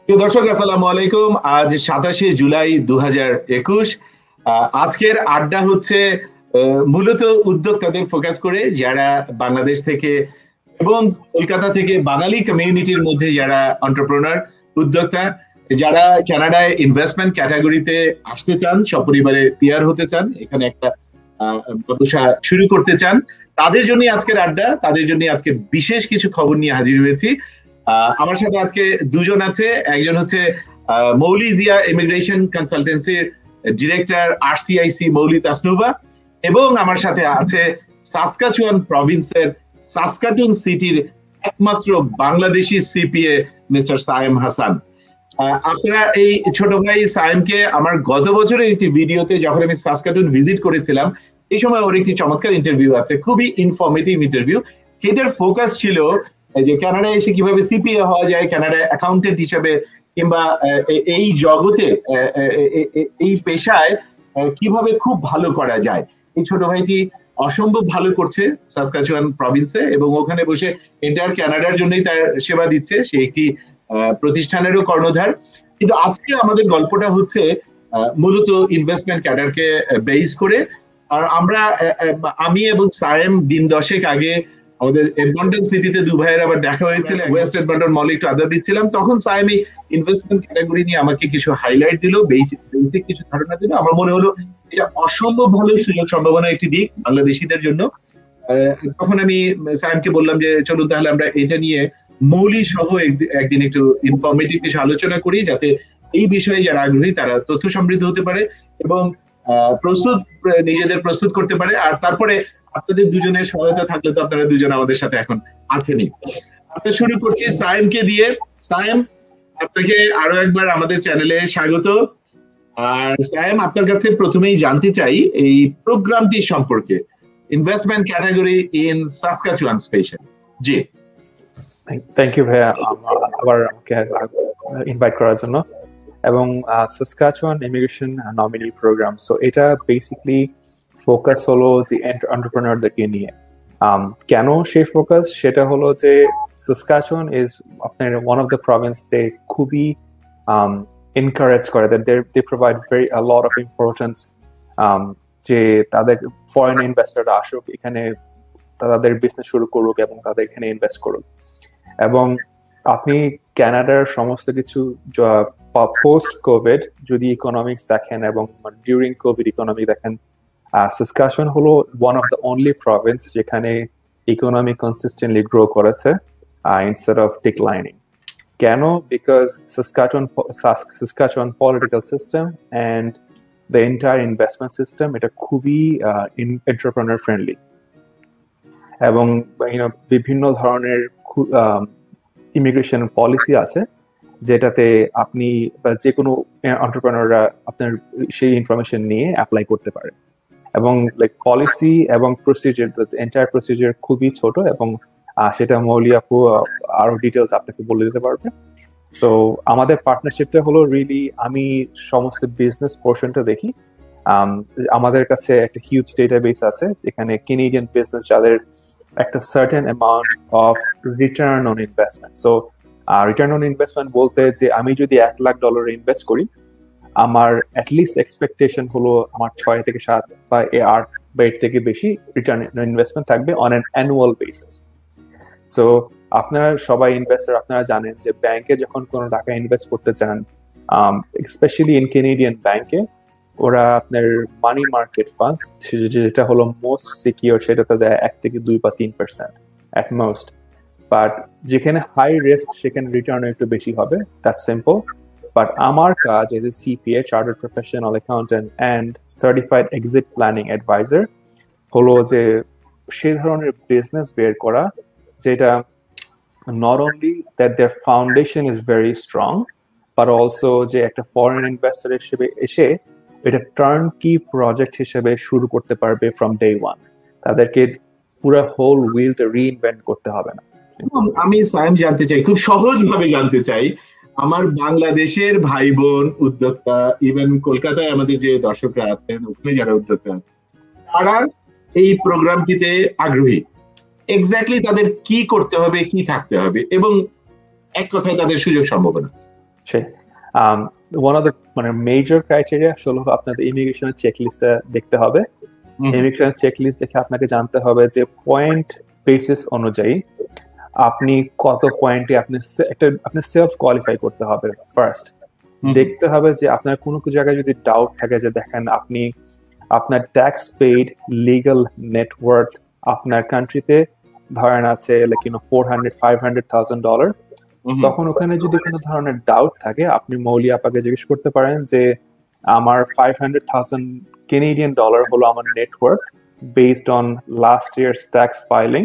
প্রিয় দর্শক, আসসালামু আলাইকুম। আজ 27 জুলাই 2021। আজকের আড্ডা হচ্ছে মূলত উদ্যোক্তাদের ফোকাস করে, যারা বাংলাদেশ থেকে এবং কলকাতা থেকে বাঙালি কমিউনিটির মধ্যে যারা এন্টারপ্রেনার, উদ্যোক্তা, যারা কানাডায় ইনভেস্টমেন্ট ক্যাটাগরিতে আসতে চান, সপরিবারে পিআর হতে চান, এখানে একটা ব্যবসা শুরু করতে চান, তাদের জন্য আজকের আড্ডা। তাদের জন্য আজকে বিশেষ কিছু খবর নিয়ে হাজির হয়েছি। আমার সাথে আজকে দুজন আছে। একজন হচ্ছে মৌলি জিয়া ইমিগ্রেশন কনসালটেন্সির ডিরেক্টর আরসিআইসি মৌলি তাসনুভা, এবং আমার সাথে আছে সাসকাচুয়ান প্রভিন্সের সাসকাটুন সিটির একমাত্র বাংলাদেশি সিপিএ মিস্টার সায়েম হাসান। আপনারা এই ছোট ভাই সায়েমকে আমার গত বছরের একটি ভিডিওতে, যখন আমি সাসকাটুন ভিজিট করেছিলাম, এই সময় ওর একটি চমৎকার ইন্টারভিউ আছে, খুবই ইনফরমেটিভ ইন্টারভিউ। সেটার ফোকাস ছিল যে কানাডায় এসে কিভাবে সিপিএ হওয়া যায়, কানাডায় অ্যাকাউন্টেন্ট হিসেবে, কিংবা এই জগতে এই পেশায় কিভাবে খুব ভালো করা যায়। এই ছোট ভাইটি অসম্ভব ভালো করছে সাসকাচুয়ান প্রভিন্সে, এবং ওখানে বসে এন্টায়ার কানাডার জন্যই তার সেবা দিচ্ছে। সে একটি প্রতিষ্ঠানেরও কর্ণধার। কিন্তু আজকে আমাদের গল্পটা হচ্ছে মূলত ইনভেস্টমেন্ট ক্যাডারকে বেস করে। আর আমি এবং সায়েম দিন 10 আগে আমাদের এডমন্টন সিটিতে দু ভাইয়ের আবার দেখা হয়েছিল, ওয়েস্ট এডমন্টন মলে একটু আড্ডা দিচ্ছিলাম। তখন সায়েম এই ইনভেস্টমেন্ট ক্যাটাগরি নিয়ে আমাকে কিছু হাইলাইট দিল, বেসিক কিছু ধারণা দিল। আমার মনে হলো এটা অসম্ভব ভালো সুযোগ সম্ভাবনা একটি দিক বাংলাদেশিদের জন্য। তখন আমি সায়েমকে বললাম যে চলুন তাহলে আমরা এটা নিয়ে মৌলি সহ একদিন একটু ইনফরমেটিভ কিছু আলোচনা করি, যাতে এই বিষয়ে যারা আগ্রহী তারা তথ্য সমৃদ্ধ হতে পারে এবং নিজেদের প্রস্তুত করতে পারে। আর তারপরে আপনাদের দুজনের সহায়তা থাকলে তো আপনারা দুজন আমাদের সাথে এখন আছেনই। আমরা শুরু করছি সায়েমকে দিয়ে। সায়েম, আপনাকে আরো একবার আমাদের চ্যানেলে স্বাগত। আর সায়েম, আপনার কাছে প্রথমেই জানতে চাই এই প্রোগ্রামটি সম্পর্কে, investment category in Saskatchewan special. জি, থ্যাংক ইউ ভাইয়া আবার আমাকে ইনভাইট করার জন্য। এবং Saskatchewan immigration nominee program, so এটা বেসিক্যালি ফোকাস হলো যে এন্টারপ্রেনারদেরকে নিয়ে। কেন সেই ফোকাস, সেটা হলো যে সাসকাচুয়ান ইজ আপনার ওয়ান অফ দ্য প্রভিন্স তে খুবই এনকারেজ করে, they provide a lot of importance যে তাদের ফরেন ইনভেস্টররা আসুক এখানে, তাদের বিজনেস শুরু করুক এবং তাদের এখানে ইনভেস্ট করুক। এবং আপনি কানাডার সমস্ত কিছু পোস্ট কোভিড যদি ইকোনমিক্স দেখেন এবং ডিউরিং কোভিড ইকোনমি দেখেন, সাসকাচুয়ান হলো one of the only Province যেখানে ইকোনমি কনসিস্টেন্টলি গ্রো করেছে ইনস্টেড অফ ডিক্লাইনিং। কেন? Because Saskatchewan political system and the entire investment system এটা খুবই এন্টারপ্রেনার ফ্রেন্ডলি, এবং বিভিন্ন ধরনের ইমিগ্রেশন পলিসি আছে যেটাতে আপনি যে কোনো এন্টারপ্রেনাররা আপনার সেই ইনফরমেশন নিয়ে অ্যাপ্লাই করতে পারে। এবং লাইক পলিসি এবং প্রসিজার, এন্টায়ার প্রসিজার খুবই ছোট, এবং সেটা মৌলি আপু আরো ডিটেলস আপনাকে বলে দিতে পারবে। সো আমাদের পার্টনারশিপটা হলো রিয়েলি, আমি সমস্ত বিজনেস পোর্শনটা দেখি। আমাদের কাছে একটা হিউজ ডেটাবেস আছে যেখানে কেনেডিয়ান বিজনেস যাদের একটা certain amount of return on investment. So return on investment বলতে যে আমি যদি $1 লাখ ইনভেস্ট করি, আমার অ্যাটলিস্ট এক্সপেকটেশন হলো আমার 6 থেকে 7 বা 8 বা এর থেকে বেশি রিটার্ন অন ইনভেস্টমেন্ট থাকবে on an annual basis. So আপনারা সবাই ইনভেস্টর, আপনারা জানেন যে ব্যাংকে যখন কোনো টাকা ইনভেস্ট করতে চান, স্পেশালি ইন কেনেডিয়ান ব্যাংকে, ওরা আপনার মানি মার্কেট ফান্ডস যেটা হলো মোস্ট সিকিউর, সেটাতে দেয় 1 থেকে 2 বা 3% অ্যাট মোস্ট। বাট যেখানে হাই রিস্ক সেখানে রিটার্ন একটু বেশি হবে, দ্যাট সিম্পল। বাট আমার কাজ as a CPA, chartered professional accountant and certified exit planning adviser, হলো যে সে ধরনের বিজনেস বের করা যেটা not only that their foundation is very strong, but also যে একটা ফরেন ইনভেস্টর হিসেবে এসে এটা টার্নকি প্রজেক্ট হিসেবে শুরু করতে পারবে ফ্রম ডে ওয়ান। তাদেরকে পুরো হোল হুইলটা রিইনভেন্ট করতে হবে না। আমি সায়েম জানতে চাই, খুব সহজ ভাবে জানতে চাই, আমার বাংলাদেশের ভাই বোন উদ্যোক্তা, ইভেন কলকাতায় আমাদের যে দর্শকরা আছেন, ওখানে যারা উদ্যোক্তা, তারা এই প্রোগ্রামটিতে আগ্রহী, এক্স্যাক্টলি তাদের কি করতে হবে, কি থাকতে হবে, এবং এক কথায় তাদের সুযোগ সম্ভাবনা। সেই one of the মানে মেজর ক্রাইটেরিয়া আসলে আপনাদের ইমিগ্রেশনের চেকলিস্টটা দেখতে হবে। ইমিগ্রেশন চেকলিস্ট দেখে আপনাকে জানতে হবে যে পয়েন্ট বেসিস অনুযায়ী আপনি কত পয়েন্টে আপনি সেলফ কোয়ালিফাই করতে হবে। ফার্স্ট দেখতে হবে যে আপনার কোনো জায়গায় যদি ডাউট থাকে যে দেখেন আপনি আপনার ট্যাক্স পেইড লিগ্যাল নেটওয়ার্থ আপনার কান্ট্রিতে ধরেন আছে লাইক $400,000-500,000, তখন ওখানে যদি কোনো ধরনের ডাউট থাকে আপনি মৌলি আপাকে জিজ্ঞেস করতে পারেন যে আমার $500,000 হলো আমার net worth based on last years tax filing,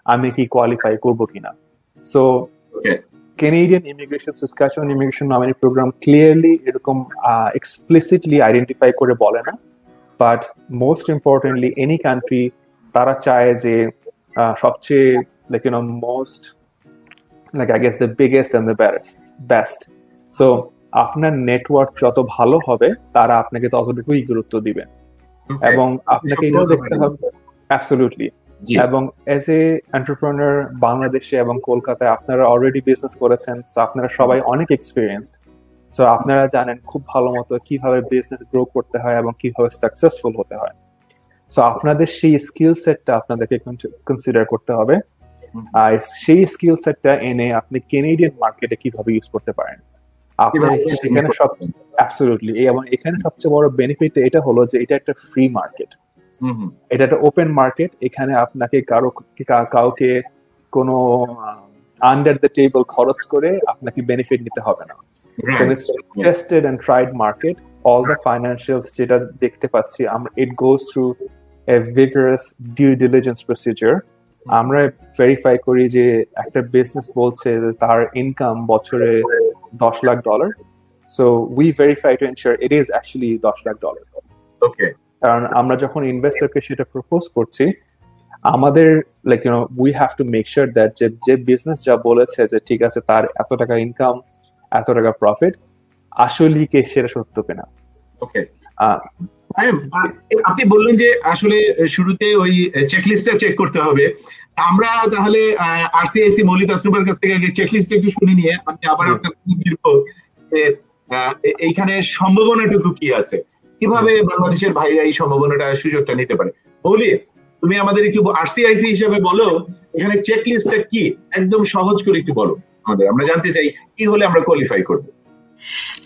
আমি কি কোয়ালিফাই করবো কিনা। So Canadian immigration, Saskatchewan immigration nominee program clearly এরকম explicitly identify করে বলে না, but most importantly any country তারা চায় যে সবচেয়ে like most like I guess the biggest and the best. So আপনার নেটওয়ার্ক যত ভালো হবে তারা আপনাকে ততটুকুই গুরুত্ব দিবে। এবং আপনাকে এটাও দেখতে হবে অ্যাবসলিউটলি। এবং এজ এ এন্টারপ্রেনার বাংলাদেশে এবং কলকাতায় আপনারা অলরেডি বিজনেস করেছেন, সো আপনারা সবাই অনেক এক্সপিরিয়েন্সড, সো আপনারা জানেন খুব ভালো মতো কিভাবে বিজনেস গ্রো করতে হয় এবং কিভাবে সাকসেসফুল হতে হয়। সো আপনাদের সেই স্কিল সেটটা আপনাদেরকে কনসিডার করতে হবে, আর সেই স্কিল সেটটা এনে আপনি কানাডিয়ান মার্কেটে কিভাবে ইউজ করতে পারেন। আপনার সেখানে অ্যাবসলিউটলি এবং এখানে সবচেয়ে বড় বেনিফিট এটা হলো যে এটা একটা ফ্রি মার্কেট, এটা একটা ওপেন মার্কেট। এখানে আপনাকে কাউকে কোনো আন্ডার দ্য টেবল খরচ করে আপনাকে বেনিফিট নিতে হবে না। Tested and tried market, all the financials যেটা দেখতে পাচ্ছি আমরা, it goes through a vigorous due diligence procedure. আমরা ভেরিফাই করি যে একটা বিজনেস বলছে যে তার ইনকাম বছরে $10 lakh, so we verify to ensure it is actually $10 lakh. Okay, কারণ আমরা যখন ইনভেস্টরকে সেটা প্রপোজ করছি, আমাদের like we have to make sure that যে বিজনেস যা বলেছে যে ঠিক আছে তার এত টাকা ইনকাম, এত টাকা প্রফিট, আসলেই কি সেটা সত্য কিনা। ওকে, আপনি বললেন যে আসলে শুরুতে ওই চেকলিস্টটা চেক করতে হবে। আমরা তাহলে আরসিআইসি মৌলি তাসনুবার কাছ থেকে চেকলিস্ট একটু শুনে নিয়ে আমি আবার আপনার কাছে ফিরবো যে এইখানে সম্ভাবনাটুকু কি আছে, কিভাবে বাংলাদেশের ভাইরা এই সম্ভাবনাটা সুযোগটা নিতে পারে। মৌলি, তুমি আমাদের একটু আরসিআইসি হিসেবে বলো এখানে চেকলিস্টটা কি, একদম সহজ করে একটু বলো আমাদের, আমরা জানতে চাই কি হলে আমরা কোয়ালিফাই করব।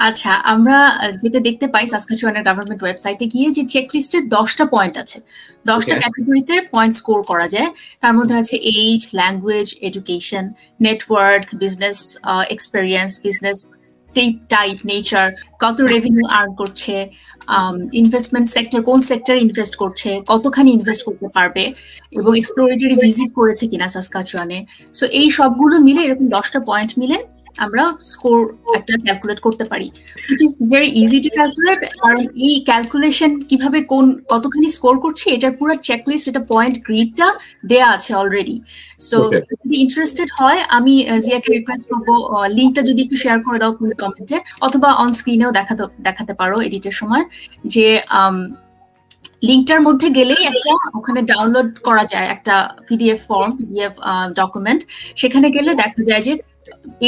আচ্ছা, আমরা যেটা দেখতে পাই সাসকাচুয়ানের গভর্নমেন্ট ওয়েবসাইটে গিয়ে যে চেকলিস্টে 10টা পয়েন্ট আছে, 10টা ক্যাটাগরিতে পয়েন্ট স্কোর করা যায়। তার মধ্যে আছে age, language, education, network, business experience, business type, nature, কত রেভিনিউ আর্ন করছে, ইনভেস্টমেন্ট সেক্টর, কোন সেক্টরে ইনভেস্ট করছে, কতখানি ইনভেস্ট করতে পারবে, এবং এক্সপ্লোরেটরি ভিজিট করেছে কিনা সাসকাচুয়ানে। সো এই সবগুলো মিলে, এরকম 10টা পয়েন্ট মিলে আমরা স্কোর একটা ক্যালকুলেট করতে পারি, which is very easy to calculate। কারণ এই ক্যালকুলেশন কিভাবে কতখানি স্কোর করছি এটার পুরো চেকলিস্ট, এটা পয়েন্ট গ্রিডটা দেয়া আছে অলরেডি। সো যদি ইন্টারেস্টেড হয় আমি জিয়াকে রিকোয়েস্ট করবো লিঙ্কটা যদি একটু শেয়ার করে দাও কমেন্টে, অথবা অন স্ক্রিনেও দেখাতে পারো এডিটের সময়, যে লিঙ্কটার মধ্যে গেলেই একটা ওখানে ডাউনলোড করা যায় একটা পিডিএফ ফর্ম, পিডিএফ ডকুমেন্ট। সেখানে গেলে দেখা যায় যে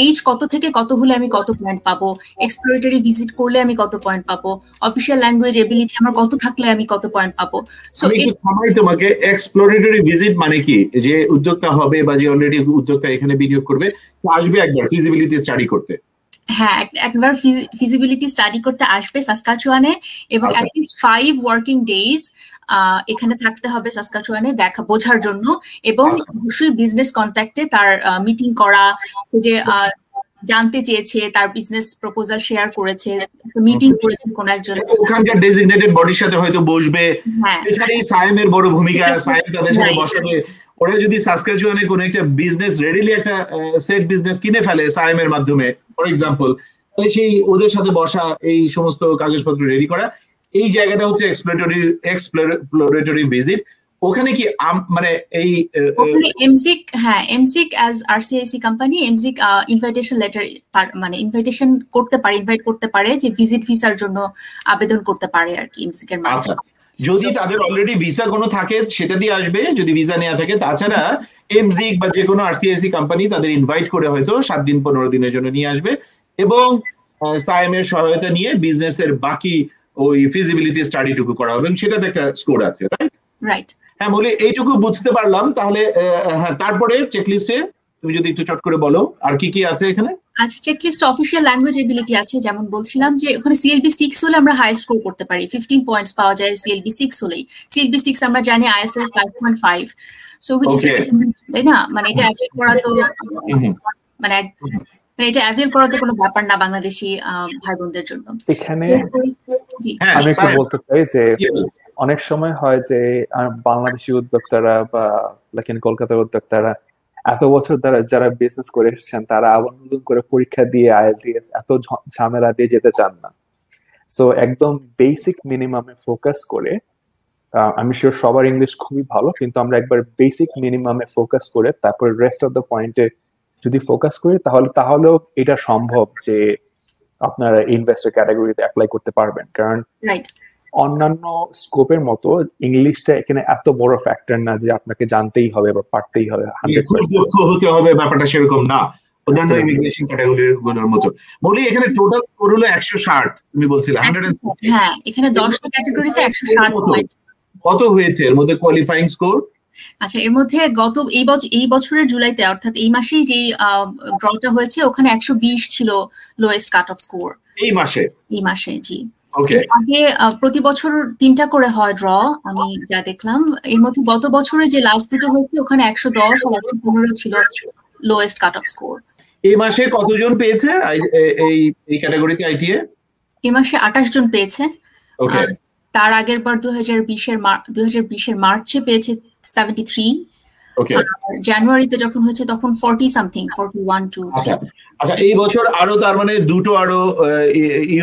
এজ কত থেকে কত হলে আমি কত পয়েন্ট পাবো, এক্সপ্লোরেটরি ভিজিট করলে আমি কত পয়েন্ট পাবো, অফিশিয়াল ল্যাঙ্গুয়েজ এবিলিটি আমার কত থাকলে আমি কত পয়েন্ট পাবো। সো আমি তোমাকে এক্সপ্লোরেটরি ভিজিট মানে কি, যে উদ্যোক্তা হবে বা যে অলরেডি উদ্যোক্তা এখানে বিনিয়োগ করবে আসবে একবার ফিজিবিলিটি স্টাডি করতে। হ্যাঁ, একবার ফিজিবিলিটি স্টাডি করতে আসবে সাসকাচুয়ানে, এবং at least 5 ওয়ার্কিং ডেজ এখানে থাকতে হবে সাসকাচুয়ানে বোঝার জন্য, এবং অবশ্যই বিজনেস কন্ট্যাক্টে তার মিটিং করা, যে জানতে চেয়েছে, তার বিজনেস প্রপোজাল শেয়ার করেছে, মিটিং করেছেন কোন একজন, ওখানকার ডেজিগনেটেড বডির সাথে হয়তো বসবে। এখানেই সায়েমের বড় ভূমিকা, সায়েম তাদের সাথে বসাবে। ওরা যদি সাসকাচুয়ানে কোনো একটা বিজনেস রেডিলি একটা সেট বিজনেস কিনে ফেলে সায়েমের মাধ্যমে ফর এক্সাম্পল, তাহলে সেই ওদের সাথে বসা, এই সমস্ত কাগজপত্র রেডি করা, এই জায়গাটা হচ্ছে এক্সপ্লোরেটরি ভিজিট। ওখানে কি মানে এই এমসিক, হ্যাঁ এমসিক as RCIC company এমসিক invitation letter, মানে ইনভাইটেশন করতে পারে, ইনভাইট করতে পারে যে ভিজিট ভিসার জন্য আবেদন করতে পারে আর কি এমসিক এর মাধ্যমে। যদি তাদের অলরেডি ভিসা কোনো থাকে সেটা দিয়ে আসবে, যদি ভিসা নেওয়া থাকে। তাছাড়া এমজিক বা যে কোনো আরসিআইসি কোম্পানি তাদের ইনভাইট করে হয়তো 7 দিন 15 দিনের জন্য নিয়ে আসবে, এবং সাইমের সহায়তা নিয়ে বিজনেসের বাকি ওই ফিজিবিলিটি স্টাডিটুকু করা হবে, সেটাতে একটা স্কোর আছে, রাইট? রাইট। হ্যাঁ, বলে এইটুকু বুঝতে পারলাম। তাহলে হ্যাঁ, তারপরে চেকলিস্টে তুমি যদি একটু চট করে বলো আর কি কি আছে এখানে। আচ্ছা, চেকলিস্টে অফিশিয়াল ল্যাঙ্গুয়েজ এবিলিটি আছে, যেমন বলছিলাম যে ওখানে CLB 6 হলে আমরা হাই স্কোর করতে পারি, 15 পয়েন্টস পাওয়া যায় CLB 6 হলেই। CLB 6 আমরা জানি ISL 5.5, সো হুইচ তাই না, মানে এটা অ্যাভেল করা তো মানে এটা অ্যাভেল করা তো কোনো ব্যাপার না বাংলাদেশি ভাই বোনদের জন্য। এখানে আমি একটু বলতে চাই যে অনেক সময় হয় যে বাংলাদেশি উদ্যোক্তারা বা কলকাতার উদ্যোক্তারা এত বছর ধরে যারা বিজনেস করে এসেছেন তারা আবার নতুন করে পরীক্ষা দিয়ে IELTS এত ঝামেলা দিয়ে যেতে চান না। সো একদম বেসিক মিনিমামে ফোকাস করে, আমি শিওর সবার ইংলিশ খুবই ভালো, কিন্তু আমরা একবার বেসিক মিনিমামে ফোকাস করে তারপর রেস্ট অফ দ্য পয়েন্টে যদি ফোকাস করি তাহলেও এটা সম্ভব যে আপনারা ইনভেস্টর ক্যাটাগরিতে অ্যাপ্লাই করতে পারবেন। কারণ অন্যান্য স্কোপের মতো ইংলিশটা এখানে এত বড় ফ্যাক্টর না যে আপনাকে জানতেই হবে বা পারতেই হবে, খুব দক্ষ হতে হবে, ব্যাপারটা সেরকম না অন্যান্য ইমিগ্রেশন ক্যাটাগরির মতো। বলি এখানে টোটাল স্কোর হলো 160, তুমি বলছিলে 100। হ্যাঁ, এখানে 10টা ক্যাটাগরিতে 160 পয়েন্ট। কত হয়েছে এর মধ্যে কোয়ালিফাইং স্কোর? আচ্ছা, এর মধ্যে এই বছরের জুলাইতে, অর্থাৎ এই মাসেই যে ড্রটা হয়েছে ওখানে 120 ছিল লোয়েস্ট কাট অফ স্কোর। এই মাসে জি। আগে প্রতি বছর 3টা করে হয় ড্র, আমি যা দেখলাম। এর মধ্যে গত বছরে যে লাস্ট দুটো হয়েছে ওখানে 110 আর 115 ছিল লোয়েস্ট কাট অফ স্কোর। এই মাসে কতজন পেয়েছে এই ক্যাটাগরিতে ITA? এই মাসে 28 জন পেয়েছে। তার আগের বার 2020 এর মার্চে পেয়েছে 73। জানুয়ারিতে যখন হয়েছে তখন 40 সামথিং, 41। আচ্ছা, এই বছর আরো তার মানে দুটো আরো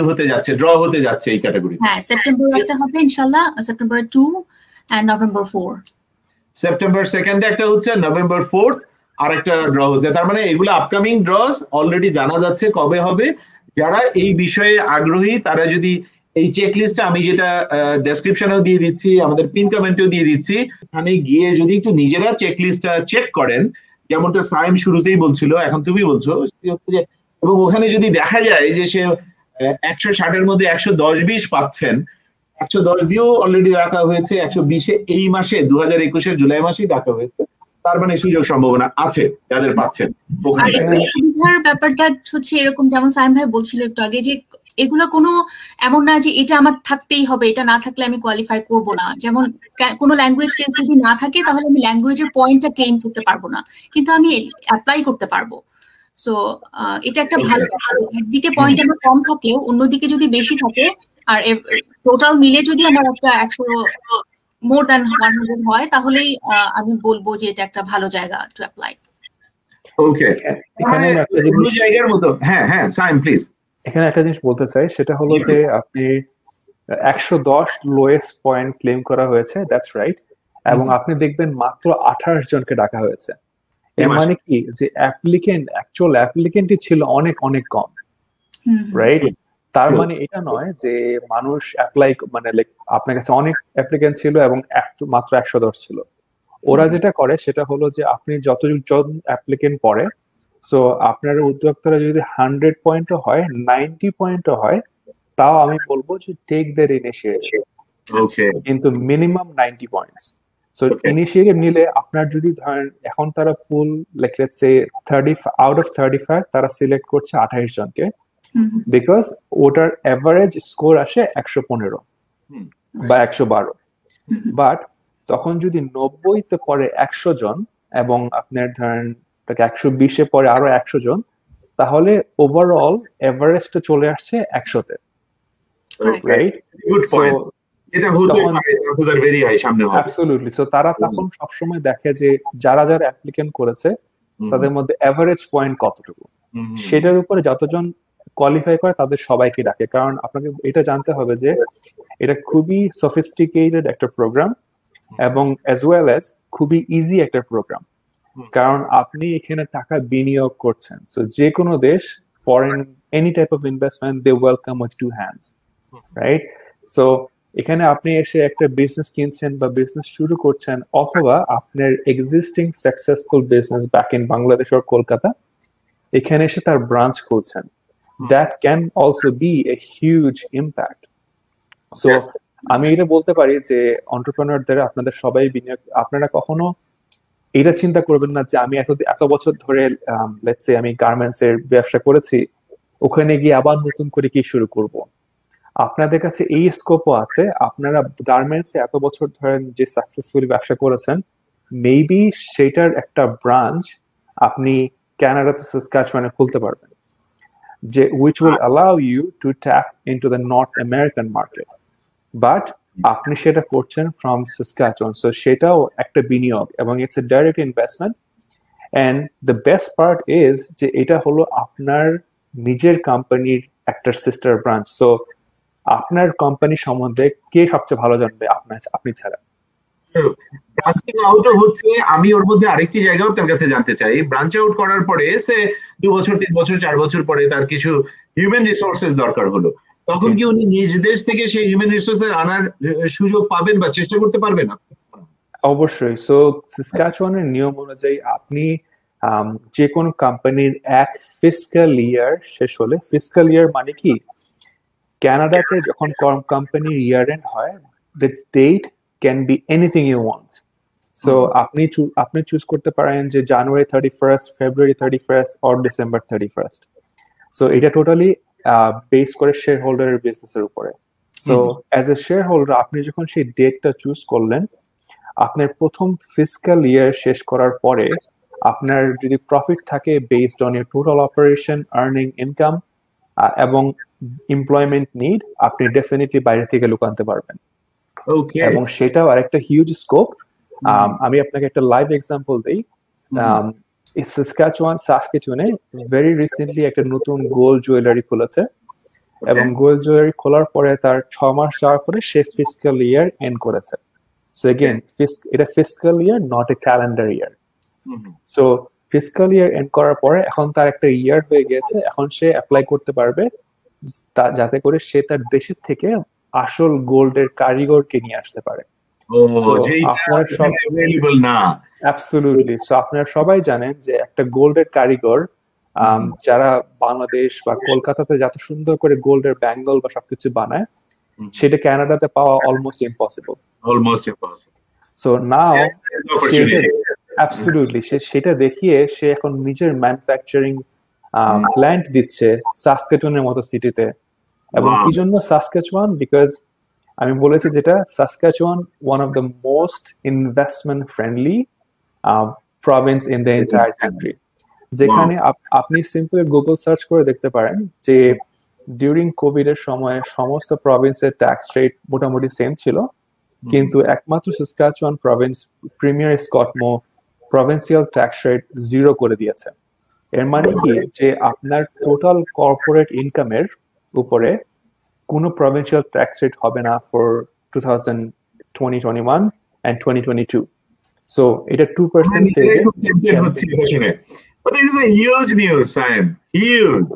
হতে যাচ্ছে, ড্র হতে যাচ্ছে এই ক্যাটাগরি। হ্যাঁ, সেপ্টেম্বরে একটা হবে ইনশাআল্লাহ, সেপ্টেম্বর 2 এন্ড নভেম্বর 4। সেপ্টেম্বর 2 একটা হচ্ছে, নভেম্বর 4 আর একটা ড্র হতে। তার মানে এগুলো আপকামিং ড্রস, অলরেডি জানা যাচ্ছে কবে হবে। যারা এই বিষয়ে আগ্রহী তারা যদি এই চেকলিস্টটা, আমি যেটা ডেসক্রিপশনেও দিয়ে দিচ্ছি, আমাদের পিন কমেন্টেও দিয়ে দিচ্ছি, এখানে গিয়ে যদি একটু নিজেরা চেকলিস্টটা চেক করেন, যেমনটা সাইম শুরুতেই বলছিল, এখন তুমি বলছো, এবং ওখানে যদি দেখা যায় যে সে 160-এর মধ্যে 110-20 পাচ্ছেন, 110 দিয়েও অলরেডি রাখা হয়েছে, 120-এ এই মাসে 2021-এর জুলাই মাসেই রাখা হয়েছে, তার মানে সুযোগ সম্ভাবনা আছে যাদের পাচ্ছেন। সুবিধার ব্যাপারটা হচ্ছে এরকম, যেমন সাইম ভাই বলছিল একটু আগে, যে এগুলো কোনো এমন না যে এটা আমার থাকতেই হবে, এটা না থাকলে আমি কোয়ালিফাই করব না। যেমন কোনো ল্যাঙ্গুয়েজ টেস্ট যদি না থাকে তাহলে আমি ল্যাঙ্গুয়েজের পয়েন্টটা ক্লেম করতে পারবো না, কিন্তু আমি অ্যাপ্লাই করতে পারবো। সো এটা একটা ভালো, একদিকে পয়েন্ট আমার কম থাকলেও অন্যদিকে যদি বেশি থাকে, আর টোটাল মিলে যদি আমার একটা 100 মোর দ্যান 100 হয়, তাহলেই আমি বলবো যে এটা একটা ভালো জায়গা টু অ্যাপ্লাই। ওকে, এখানে একটা জিনিস জায়গার মতো। হ্যাঁ সাইম প্লিজ। এখানে একটা জিনিস বলতে চাই, সেটা হলো যে আপনি 110 লোয়েস্ট পয়েন্ট ক্লেম করা হয়েছে, দ্যাটস রাইট, এবং আপনি দেখবেন মাত্র 28 জনকে ডাকা হয়েছে। এর মানে কি যে অ্যাকচুয়াল অ্যাপ্লিকেন্টই ছিল অনেক অনেক কম, রাইট? তার মানে এটা নয় যে মানুষ অ্যাপ্লাই, মানে আপনার কাছে অনেক অ্যাপ্লিকেন্ট ছিল এবং মাত্র 110 ছিল। ওরা যেটা করে সেটা হলো যে আপনি যতজন অ্যাপ্লিকেন্ট পড়ে, সো আপনার উদ্যোক্তারা যদি 100 পয়েন্টও হয়, 90 পয়েন্টও হয়, তাও আমি বলবো যে টেক দেয়ার ইনিশিয়েটিভ, কিন্তু মিনিমাম 90 পয়েন্টস। সো ইনিশিয়েটিভ নিলে আপনার যদি ধরেন এখন তারা পুল লেটস সে 30 আউট অফ 35 তারা সিলেক্ট করছে 28 জনকে, বিকজ ওটার এভারেজ স্কোর আসে 115 বা 112। বাট তখন যদি 90-তে পরে 100 জন এবং আপনার ধরেন 120-এ পরে আরো 100 জন, তাহলে ওভারঅল এভারেজটা চলে আসছে 100-তে, রাইট? Good point. এটা হতে পারে, চান্সেস আর ভেরি হাই সামনে হবে। অ্যাবসলিউটলি। সো তারা তখন সবসময় দেখে যে যারা অ্যাপ্লিকেন্ট করেছে তাদের মধ্যে এভারেজ পয়েন্ট কতটুকু, সেটার উপরে যতজন কোয়ালিফাই করে তাদের সবাইকে ডাকে। কারণ আপনাকে এটা জানতে হবে যে এটা খুবই সফিস্টিকেটেড একটা প্রোগ্রাম এবং অ্যাজ ওয়েল অ্যাজ খুবই ইজি একটা প্রোগ্রাম, কারণ আপনি এখানে টাকা বিনিয়োগ করছেন। সো যে কোনো দেশ, foreign any type of investment, they welcome with two hands, right? So এখানে আপনি এসে একটা বিজনেস কিনছেন বা বিজনেস শুরু করছেন, অথবা আপনার existing successful business back in Bangladesh ও কলকাতা, এখানে এসে তার ব্রাঞ্চ খুলছেন, that can also be a huge impact. So আমি এটা বলতে পারি যে এন্টারপ্রেনারদের আপনাদের সবাই আপনারা কখনো এটা চিন্তা করবেন না যে আমি এত বছর ধরে লেটস সে আমি গার্মেন্টস এর ব্যবসা করেছি, ওখানে গিয়ে আবার নতুন করে কি শুরু করব। আপনাদের কাছে এই স্কোপও আছে, আপনারা গার্মেন্টস এ এত বছর ধরে যে সাকসেসফুলি ব্যবসা করেছেন, মেবি সেটার একটা ব্রাঞ্চ আপনি কানাডাতে সাসকাচুয়ানে খুলতে পারবেন, যে which will allow you to tap into the North American market, but আপনি সেটা করছেন ফ্রম সাসকাচুয়ান, সো সেটাও একটা বিনিয়োগ এবং it's a direct investment. And the best part is যে এটা হলো আপনার নিজের কোম্পানির একটা সিস্টার ব্রাঞ্চ। সো আপনার কোম্পানি সম্বন্ধে কে সবচেয়ে ভালো জানবে আপনি ছাড়া? ব্রাঞ্চিং আউট হচ্ছে, আমি ওর মধ্যে আরেকটি জায়গাও তার কাছে জানতে চাই, ব্রাঞ্চ আউট করার পরে সে 2 বছর 3 বছর 4 বছর পরে তার কিছু হিউম্যান রিসোর্সেস দরকার হলো, তখন কি উনি নিজ দেশ থেকে সেই হিউম্যান রিসোর্সেস আনার সুযোগ পাবেন বা চেষ্টা করতে পারবেন? অবশ্যই। সো সাসকাচুয়ানের নিয়ম অনুযায়ী আপনি যে কোনো কোম্পানির এক ফিসক্যাল ইয়ার শেষ হলে, ফিসক্যাল ইয়ার মানে কি, কানাডাতে যখন কোম্পানির ইয়ার এন্ড হয়, the date can be anything you want. So আপনি চুজ করতে পারেন যে January 31st, February 31st or December 31st। So এটা টোটালি বেস করে শেয়ার হোল্ডারের বিজনেসের উপরে। So as a shareholder আপনি যখন সেই ডেটটা চুজ করলেন, আপনার প্রথম ফিসক্যাল ইয়ার শেষ করার পরে আপনার যদি প্রফিট থাকে based on your total operation, earning, income এবং এমপ্লয়মেন্ট নিড, আপনি ডেফিনেটলি বাইরে থেকে লুক আনতে পারবেন। এবং সেটাও আরেকটা হিউজ স্কোপ। আমি আপনাকে একটা লাইভ এক্সাম্পল দিই। সাসকাচুয়ানে ভেরি রিসেন্টলি একটা নতুন গোল্ড জুয়েলারি খুলেছে, এবং গোল্ড জুয়েলারি খোলার পরে তার 6 মাস যাওয়ার পরে সে ফিসক্যাল ইয়ার এন্ড করেছে। সো এগেন এটা fiscal year, not a calendar year. So fiscal year end করার পরে এখন তার একটা ইয়ার হয়ে গেছে, এখন সে অ্যাপ্লাই করতে পারবে যাতে করে সে তার দেশের থেকে আসল গোল্ডের কারিগরকে নিয়ে আসতে পারে। আপনারা সবাই জানেন যে একটা গোল্ডের কারিগর যারা বাংলাদেশ বা কলকাতাতে যত সুন্দর করে গোল্ডের ব্যাঙ্গল বা সবকিছু বানায়, সেটা কানাডাতে পাওয়া almost impossible. So now absolutely সেটা দেখিয়ে সে এখন নিজের ম্যানুফ্যাকচারিং প্ল্যান্ট দিচ্ছে সাসকাচুয়ানের মতো সিটিতে। এবং কি জন্য সাসকাচুয়ান? বিকজ আমি বলেছি যেটা Saskatchewan one of the most investment friendly Province in the entire country, যেখানে আপনি সিম্পল গুগল সার্চ করে দেখতে পারেন যে ডিউরিং কোভিড এর সময় সমস্ত প্রভিন্সের ট্যাক্স রেট মোটামুটি সেম ছিল, কিন্তু একমাত্র Saskatchewan province premier Scott Moe provincial tax rate 0 করে দিয়েছে। এর মানে কি যে আপনার টোটাল কর্পোরেট ইনকামের উপরে কোনো প্রভিন্সিয়াল ট্যাক্স রেট হবে না ফর 2021 and 2022। সো এটা 2% saving. But it is a huge news, Sam. Huge.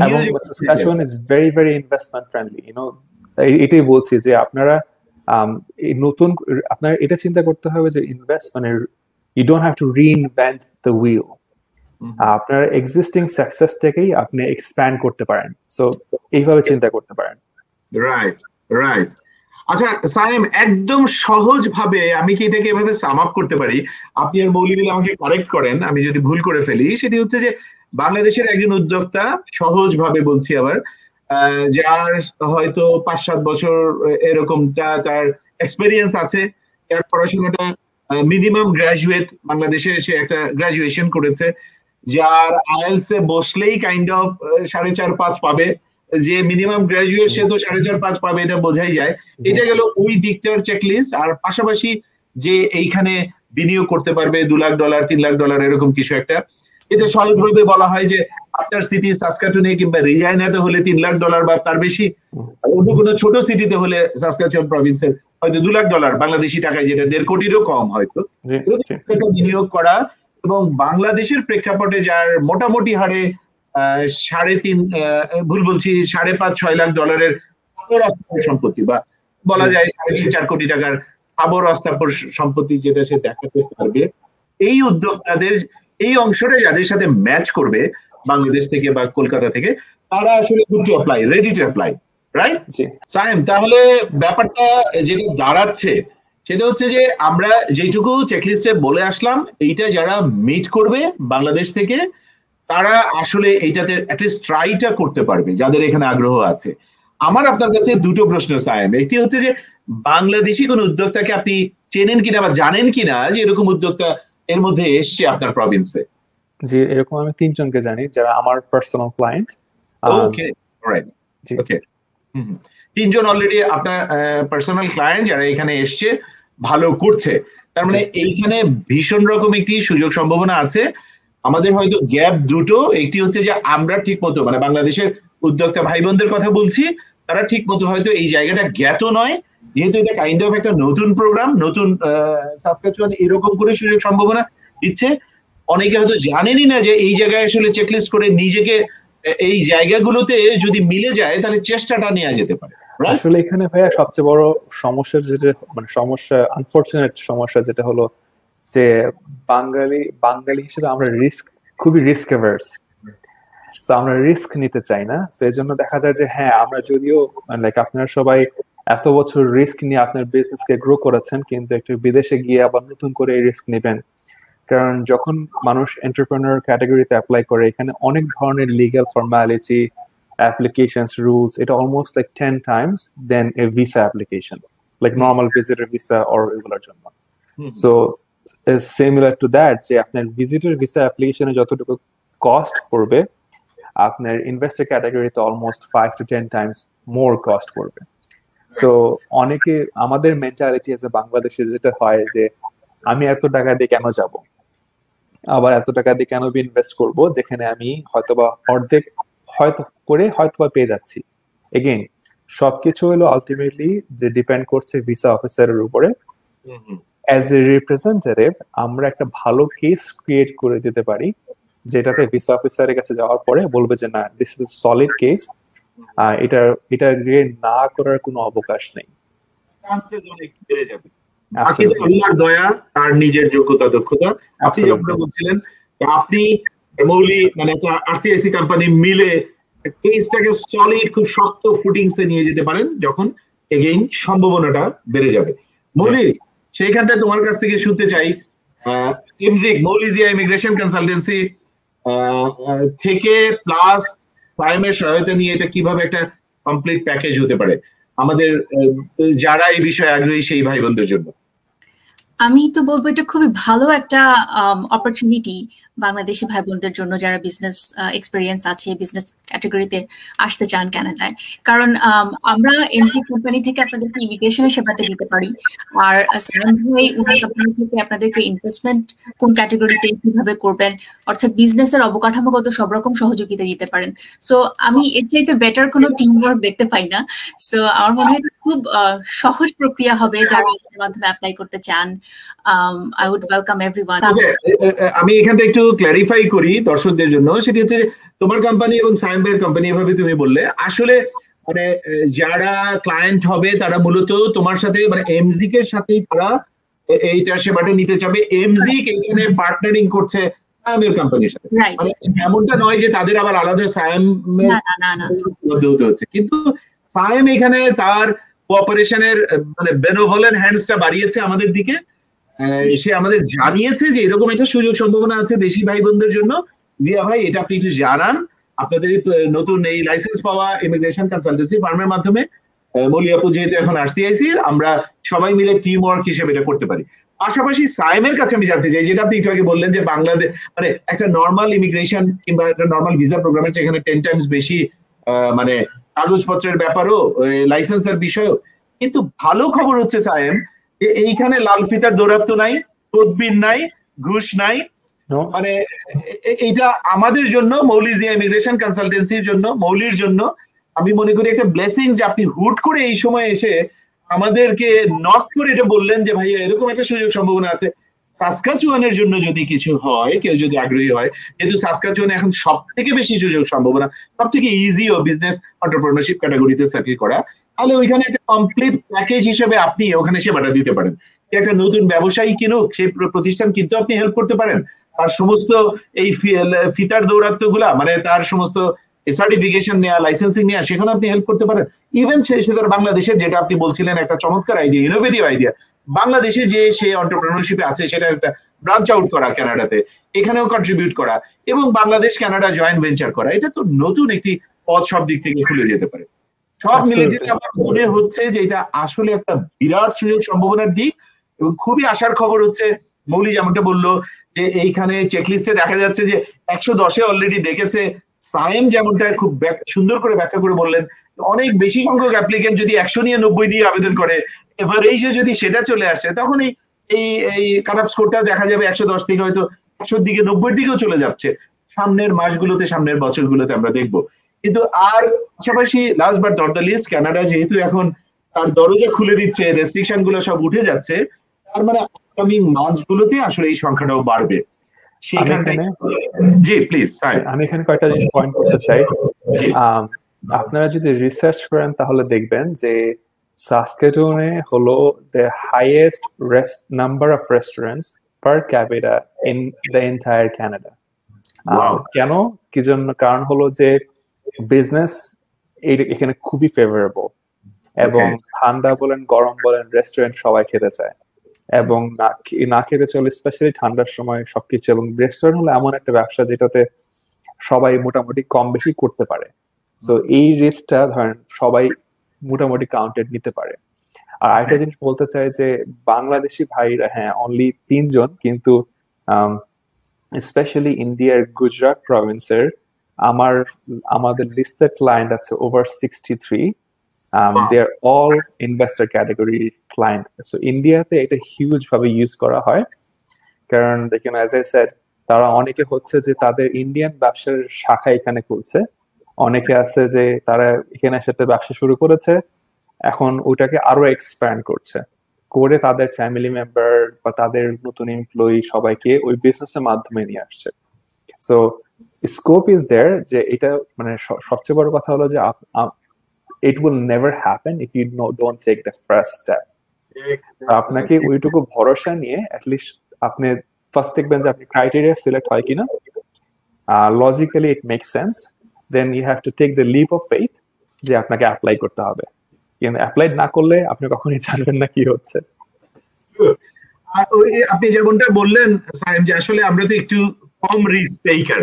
এবং Saskatchewan is very very investment friendly, you know, এটাই বলছি যে আপনারা নতুন আপনার এটা চিন্তা করতে হবে যে ইনভেস্টমেন্টের you don't have to reinvent the wheel. আপনার এক্সিস্টিং সাকসেসটাকেই আপনি এক্সপ্যান্ড করতে পারেন। সো এইভাবে চিন্তা করতে পারেন। রাইট। আচ্ছা সায়েম, একদম সহজ ভাবে আমি কি এটাকে এভাবে সাম আপ করতে পারি, আপনি আর মৌলী আমাকে কারেক্ট করেন আমি যদি ভুল করে ফেলি, সেটি হচ্ছে যে বাংলাদেশের একজন উদ্যোক্তা, সহজ ভাবে বলছি আবার, যার হয়তো 5-7 বছর এরকমটা তার এক্সপেরিয়েন্স আছে, তার পড়াশোনাটা মিনিমাম গ্রাজুয়েট, বাংলাদেশে সে একটা গ্রাজুয়েশন করেছে, যার আইএলস এ বসলেই কাইন্ড অফ 4.5-5 পাবে, যে মিনিমাম গ্রাজুয়েট সে তো 4.5-5 পাবে, এটা বোঝাই যায়। এটা গেল ওই দিকটার চেকলিস্ট। আর পাশাপাশি যে এইখানে বিনিয়োগ করতে পারবে $2 লাখ, $3 লাখ এরকম কিছু একটা, এটা সহজভাবে বলা হয় যে আপনার সিটি সাসকাচুয়ানে কিংবা রিজাইনাতে হলে $3 লাখ বা তার বেশি, অন্য কোনো ছোট সিটিতে হলে সাসকাচুয়ান প্রভিন্সের হয়তো $2 লাখ বাংলাদেশি টাকায়, যেটা 1.5 কোটিরও কম হয়তো, বিনিয়োগ করা। এবং বাংলাদেশের প্রেক্ষাপটে যার মোটামুটি হারে 5.5-6 লাখ ডলারের সম্পত্তি, বা বলা যায় 3.5-4 কোটি টাকার স্থাবর অস্থাবর সম্পত্তি, যেটা সে দেখাতে পারবে, এই উদ্যোক্তাদের এই অংশটা যাদের সাথে ম্যাচ করবে, বাংলাদেশ থেকে বা কলকাতা থেকে, তারা আসলে good to apply, ready to apply, right? Sayem, তাহলে ব্যাপারটা যেটা দাঁড়াচ্ছে সেটা হচ্ছে যে আমরা যেটুকু চেকলিস্টে বলে আসলাম, এইটা যারা মিট করবে বাংলাদেশ থেকে তারা আসলে এইটাতে অ্যাটলিস্ট ট্রাইটা করতে পারবে, যাদের এখানে আগ্রহ আছে। আমার আপনার কাছে দুটো প্রশ্ন সায়েম। একটি হচ্ছে যে বাংলাদেশি কোন উদ্যোক্তাকে আপনি চেনেন কিনা বা জানেন কিনা যে এরকম উদ্যোক্তা এর মধ্যে এসছে আপনার প্রভিন্সে? জি, এরকম আমি 3 জনকে জানি যারা আমার পার্সোনাল ক্লায়েন্ট। ওকে, অলরাইট, ওকে। 3 জন অলরেডি আপনার পার্সোনাল ক্লায়েন্ট যারা এখানে এসছে, ভালো করছে। তার মানে এইখানে ভীষণ রকম একটি সুযোগ সম্ভাবনা আছে। আমাদের হয়তো গ্যাপ দুটো, একটি হচ্ছে যে আমরা ঠিক মতো মানে বাংলাদেশের উদ্যোক্তা ভাই বোনদের কথা বলছি, তারা ঠিক মতো হয়তো এই জায়গাটা জ্ঞাত নয়, যেহেতু এটা কাইন্ড অফ একটা নতুন প্রোগ্রাম, নতুন সাসকাচুয়ান এরকম করে সুযোগ সম্ভাবনা দিচ্ছে। অনেকে হয়তো জানেনই না যে এই জায়গায় আসলে চেকলিস্ট করে নিজেকে এই জায়গাগুলোতে যদি মিলে যায় তাহলে চেষ্টাটা নেওয়া যেতে পারে। আসলে এখানে ভাইয়া সবচেয়ে বড় সমস্যা যেটা মানে সমস্যা, আনফরচুনেট সমস্যা যেটা হলো যে বাঙালি হিসেবে আমরা খুবই রিস্ক অ্যাভার্স। সো আমরা রিস্ক নিতে চাই না। সেই জন্য দেখা যায় যে হ্যাঁ, আমরা যদিও লাইক আপনারা সবাই এত বছর রিস্ক নিয়ে আপনার বিজনেসকে গ্রো করেছেন, কিন্তু একটু বিদেশে গিয়ে আবার নতুন করে এই রিস্ক নেবেন। কারণ যখন মানুষ এন্টারপ্রেনার ক্যাটাগরিতে অ্যাপ্লাই করে, এখানে অনেক ধরনের legal formality, applications, rules, it almost like 10 times than a visa application, like normal visitor visa or regular জন্য। So is similar to that, যে আপনার visitor visa application এ যতটুকু কস্ট পড়বে, আপনার ইনভেস্টর ক্যাটাগরিতে almost 5 to 10 times more cost পড়বে। So অনেকে আমাদের মেন্টালিটি আছে বাংলাদেশে যেটা হয় যে আমি এত টাকা দিয়ে কেন যাব, আবার এত টাকা দিয়ে কেন ইনভেস্ট করব যেখানে আমি হয়তোবা অর্ধেক হয়তো পেয়ে যাচ্ছি। এগেইন সবকিছু হলো আলটিমেটলি যে ডিপেন্ড করছে ভিসা অফিসারের উপরে। অ্যাজ এ রিপ্রেজেন্টেটিভ আমরা একটা ভালো কেস ক্রিয়েট করে দিতে পারি, যেটাতে ভিসা অফিসারের কাছে যাওয়ার পরে বলবে যে না, this is a solid case, এটা গ্রেড না করার কোনো অবকাশ নেই। চান্সেস অনেক বেড়ে যাবে। আল্লাহর দয়া, তার নিজের যোগ্যতা দক্ষতা। আপনি যখন বলছিলেন আপনি মৌলি মানে একটা আরসিআইসি কোম্পানি মিলে কেসটাকে সলিড খুব শক্ত ফুটিংসে নিয়ে যেতে পারেন, যখন এগেইন সম্ভাবনাটা বেড়ে যাবে। মৌলি, সেইখানটা তোমার কাছ থেকে শুনতে চাই, এমজিক মৌলিজিয়া ইমিগ্রেশন কনসালটেন্সি থেকে প্লাস সায়েমের সহায়তা নিয়ে এটা কিভাবে একটা কমপ্লিট প্যাকেজ হতে পারে আমাদের যারা এই বিষয়ে আগ্রহী সেই ভাই বোনদের জন্য? আমি তো বলবো এটা খুবই ভালো একটা অপরচুনিটি বাংলাদেশি ভাই বোনদের জন্য যারা বিজনেস এক্সপেরিয়েন্স আছে, বিজনেস ক্যাটাগরিতে আসতে চান কানাডায়। কারণ আমরা এমসি কোম্পানি থেকে আপনাদেরকে ইমিগ্রেশনের সেবাটা দিতে পারি, আর সায়েম ভাই উনার কোম্পানি থেকে আপনাদেরকে ইনভেস্টমেন্ট কোন ক্যাটাগরিতে কিভাবে করবেন, অর্থাৎ বিজনেসের অবকাঠামোগত সব রকম সহযোগিতা দিতে পারেন। সো আমি এর চাইতে বেটার কোনো টিম ওয়ার্ক দেখতে পাই না। সো আমার মনে হয় খুব সহজ প্রক্রিয়া হবে যারা এর মাধ্যমে অ্যাপ্লাই করতে চান। I would welcome everyone. আমি এখানটা একটু ক্ল্যারিফাই করি দর্শকদের জন্য, সেটি হচ্ছে তোমার কোম্পানি এবং সায়েম ভাইয়ের কোম্পানি এভাবে তুমি বললে, আসলে মানে যারা ক্লায়েন্ট হবে তারা মূলত তোমার সাথে মানে এমজিক এর সাথেই তারা এইটার সেবাটা নিতে চাবে। এমজিক এখানে পার্টনারিং করছে সায়েমের কোম্পানির সাথে, মানে এমনটা নয় যে তাদের আবার আলাদা সায়েম হতে হচ্ছে। কিন্তু সায়েম এখানে তার কোঅপারেশনের মানে বেনোভলেন্ট হ্যান্ডসটা বাড়িয়েছে আমাদের দিকে। সে আমাদের জানিয়েছে যে এরকম একটা সুযোগ সম্ভাবনা আছে দেশি ভাই বোনদের জন্য। জিয়া ভাই, এটা আপনি একটু জানান আপনাদের নতুন এই লাইসেন্স পাওয়া ইমিগ্রেশন কনসালটেন্সি ফার্মের মাধ্যমে। মৌলি আপু যেহেতু এখন আরসিআইসি, আমরা সবাই মিলে টিম ওয়ার্ক হিসেবে এটা করতে পারি। পাশাপাশি সায়েমের কাছে আমি জানতে চাই, যেটা আপনি একটু আগে বললেন যে বাংলাদেশ মানে একটা নর্মাল ইমিগ্রেশন কিংবা একটা নর্মাল ভিসা প্রোগ্রামের যেখানে 10 টাইমস বেশি মানে কাগজপত্রের ব্যাপারও, লাইসেন্সের বিষয়ও। কিন্তু ভালো খবর হচ্ছে সায়েম, এইখানে লাল ফিতার দৌরাত্ম নাই, তদবির নাই, ঘুষ নাই। মানে এইটা আমাদের জন্য, মৌলিজিয়া ইমিগ্রেশন কনসালটেন্সির জন্য, মৌলির জন্য আমি মনে করি একটা ব্লেসিংস যে আপনি হুট করে এই সময় এসে আমাদেরকে নক করে এটা বললেন যে ভাইয়া এরকম একটা সুযোগ সম্ভাবনা আছে। সাসকাচুয়ানের জন্য যদি কিছু হয়, কেউ যদি আগ্রহী হয়, যেহেতু সাসকাচুয়ানে এখন সব থেকে বেশি সুযোগ সম্ভাবনা, সব থেকে ইজি ও বিজনেস এন্টারপ্রেনারশিপ ক্যাটাগরিতে সেটেল করা, তাহলে ওইখানে একটা কমপ্লিট প্যাকেজ হিসেবে আপনি ওখানে সেবাটা দিতে পারেন। একটা নতুন ব্যবসায়ী কিনুক, সেই প্রতিষ্ঠান কিন্তু আপনি হেল্প করতে পারেন, তার সমস্ত এই ফিতার দৌরাত্ম্য গুলা, মানে তার সমস্ত সার্টিফিকেশন নেওয়া, লাইসেন্সিং নেওয়া, সেখানে আপনি হেল্প করতে পারেন। ইভেন সে তার বাংলাদেশের, যেটা আপনি বলছিলেন একটা চমৎকার আইডিয়া, ইনোভেটিভ আইডিয়া, বাংলাদেশে যে সে এন্টারপ্রেনারশিপে আছে সেটা একটা ব্রাঞ্চ আউট করা কানাডাতে, এখানেও কন্ট্রিবিউট করা এবং বাংলাদেশ কানাডা জয়েন্ট ভেঞ্চার করা, এটা তো নতুন একটি পথ সব দিক থেকে খুলে যেতে পারে। সব মিলে যেটা আমার মনে হচ্ছে যে এটা আসলে একটা বিরাট সুযোগ সম্ভাবনার দিক এবং খুবই আশার খবর হচ্ছে মৌলি যেমনটা বললো যে এইখানে চেকলিস্টে দেখা যাচ্ছে যে 110-এ অলরেডি দেখেছে। সায়েম যেমনটা খুব সুন্দর করে ব্যাখ্যা করে বললেন, অনেক বেশি সংখ্যক অ্যাপ্লিকেন্ট যদি 100 নিয়ে 90 দিয়ে আবেদন করে, এবার এই যে যদি সেটা চলে আসে তখন এই কাট অফ স্কোরটা দেখা যাবে 110 থেকে হয়তো 100-র দিকে, 90-র দিকেও চলে যাচ্ছে সামনের মাসগুলোতে, সামনের বছরগুলোতে আমরা দেখবো। কিন্তু আর পাশাপাশি last but not the least, Canada যেহেতু এখন তার দরজা খুলে দিচ্ছে, রেস্ট্রিকশন গুলো সব উঠে যাচ্ছে, তার মানে আপকামিং মাসগুলোতে আসলে এই সংখ্যাটাও বাড়বে। জি প্লিজ। আমি এখানে কয়েকটা জিনিস পয়েন্ট করতে চাই। আপনারা যদি রিসার্চ করেন তাহলে দেখবেন যে সাসকেটুনে হলো the highest number of restaurants per capita in the entire Canada. কেন কি জন্য? কারণ হলো যে বিজনেস এখানে খুবই ফেভারেবল এবং ঠান্ডা বলেন গরম বলেন রেস্টুরেন্ট সবাই খেতে চায় এবং না খেতে চলে, স্পেশালি ঠান্ডার সময় সবকিছু। এবং রেস্টুরেন্ট হলো এমন একটা ব্যবসা যেটাতে সবাই মোটামুটি কম বেশি করতে পারে, সো এই রিস্কটা ধরেন সবাই মোটামুটি কাউন্টেড নিতে পারে। আর আরেকটা জিনিস বলতে চাই যে বাংলাদেশি ভাইরা, হ্যাঁ অনলি 3 জন, কিন্তু স্পেশালি ইন্ডিয়ার গুজরাট প্রভিন্সের আমাদের লিস্টেড ক্লায়েন্ট আছে over 63। they are all investor category client. So ইন্ডিয়াতে এটা হিউজ ভাবে ইউজ করা হয়, কারণ দেখেন as I said তারা অনেকে হচ্ছে যে তাদের ইন্ডিয়ান ব্যবসার শাখা এখানে খুলছে, অনেকে আছে যে তারা এখানে সাথে ব্যবসা শুরু করেছে, এখন ওটাকে আরো এক্সপ্যান্ড করছে করে তাদের ফ্যামিলি মেম্বার বা তাদের নতুন এমপ্লয়ি সবাইকে ওই বিজনেসের মাধ্যমে নিয়ে আসছে। সো স্কোপ ইজ দেয়ার, যে এটা মানে সবচেয়ে বড় কথা হলো যে it will never happen if you don't take the first step. আপনাকে ওইটুকু ভরসা নিয়ে অ্যাটলিস্ট আপনি ফার্স্ট দেখবেন যে আপনি ক্রাইটেরিয়া সিলেক্ট হয় কিনা, logically it make sense, then you have to take the leap of faith যে আপনাকে অ্যাপ্লাই করতে হবে। কিন্তু অ্যাপ্লাই না করলে আপনি কখনোই জানবেন না কি হচ্ছে। আপনি যেমনটা বললেন সাহেব যে আসলে আমরা তো একটু কম রিস্ক টেকার,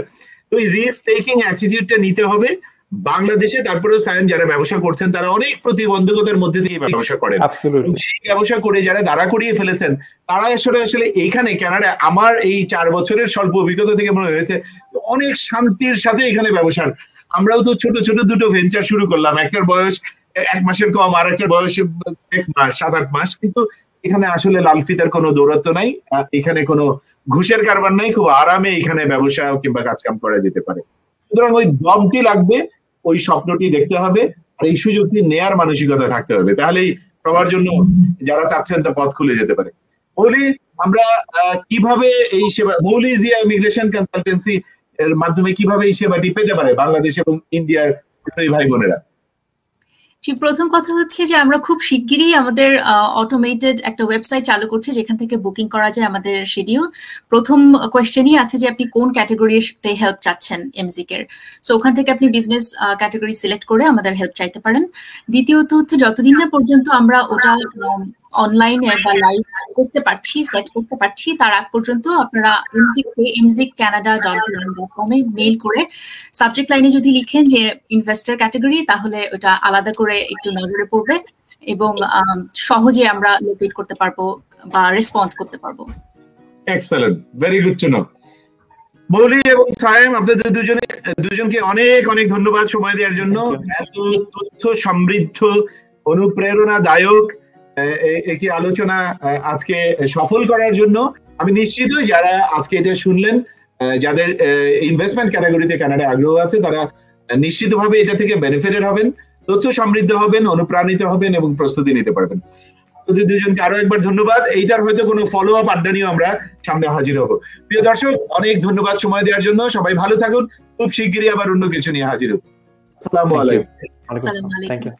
তো এই রিস্ক টেকিং অ্যাটিটিউডটা নিতে হবে বাংলাদেশে। তারপরেও সায়েম যারা ব্যবসা করছেন তারা অনেক প্রতিবন্ধকতার মধ্যে দিয়ে ব্যবসা করেন, সেই ব্যবসা করে যারা দাঁড়া করিয়ে ফেলেছেন তারা আসলে এইখানে কানাডা, আমার এই 4 বছরের স্বল্প অভিজ্ঞতা থেকে মনে হয়েছে অনেক শান্তির সাথে এখানে ব্যবসার। আমরাও তো ছোট ছোট দুটো ভেঞ্চার শুরু করলাম, একটার বয়স 1 মাসের কম, আর একটার বয়স 1 মাস 7-8 মাস, কিন্তু এখানে আসলে লাল ফিতার কোনো দৌরাত্ম্য নাই, এখানে কোনো ঘুষের কারবার নাই, খুব আরামে এখানে ব্যবসা কিংবা কাজকাম করা যেতে পারে। সুতরাং ওই দমটি লাগবে, ওই স্বপ্নটি দেখতে হবে, আর এই সুযোগটি নেয়ার মানসিকতা থাকতে হবে, তাহলেই সবার জন্য যারা চাচ্ছেন তা পথ খুলে যেতে পারে। মৌলি, আমরা কিভাবে এই সেবা, মৌলি জিয়া ইমিগ্রেশন কনসালটেন্সি এর মাধ্যমে কিভাবে এই সেবাটি পেতে পারে বাংলাদেশ এবং ইন্ডিয়ার ভাই বোনেরা? প্রথম কথা হচ্ছে যে আমরা খুব শিগগিরই আমাদের অটোমেটেড একটা ওয়েবসাইট চালু করছি যেখান থেকে বুকিং করা যায় আমাদের শিডিউল। প্রথম কোয়েশ্চেনই আছে যে আপনি কোন ক্যাটাগরিতে হেল্প চাচ্ছেন এমজিক এর, সো ওখান থেকে আপনি বিজনেস ক্যাটাগরি সিলেক্ট করে আমাদের হেল্প চাইতে পারেন। দ্বিতীয়ত হচ্ছে যতদিন না পর্যন্ত আমরা ওটা অনলাইনে বা লাইভ করতে পারছি, সেট করতে পারছি, তার আগ পর্যন্ত আপনারা mziccanada.com এ মেইল করে সাবজেক্ট লাইনে যদি লিখেন যে ইনভেস্টর ক্যাটাগরি, তাহলে ওটা আলাদা করে একটু নজরে পড়বে এবং সহজে আমরা লোকেট করতে পারবো বা রেসপন্ড করতে পারবো। Excellent, very good to know. Mouli এবং সায়েম, আপনাদের দুজনকে অনেক অনেক ধন্যবাদ সময় দেওয়ার জন্য। এত তথ্য সমৃদ্ধ, অনুপ্রেরণাদায়ক একটি আলোচনা আজকে সফল করার জন্য আমি নিশ্চিত যারা আজকে এটা শুনলেন, যাদের ইনভেস্টমেন্ট ক্যাটাগরিতে কানাডা আগ্রহ আছে, তারা নিশ্চিতভাবে এটা থেকে বেনিফিটেড হবেন, তথ্য সমৃদ্ধ হবেন, অনুপ্রাণিত হবেন এবং প্রস্তুতি নিতে পারবেন। আপনাদের দুজনকে আরো একবার ধন্যবাদ। এইটার হয়তো কোনো ফলো আপ আড্ডা নিয়েও আমরা সামনে হাজির হব। প্রিয় দর্শক, অনেক ধন্যবাদ সময় দেওয়ার জন্য। সবাই ভালো থাকুন, খুব শিগগিরই আবার অন্য কিছু নিয়ে হাজির হব। আসসালামু আলাইকুম। আসসালামু আলাইকুম।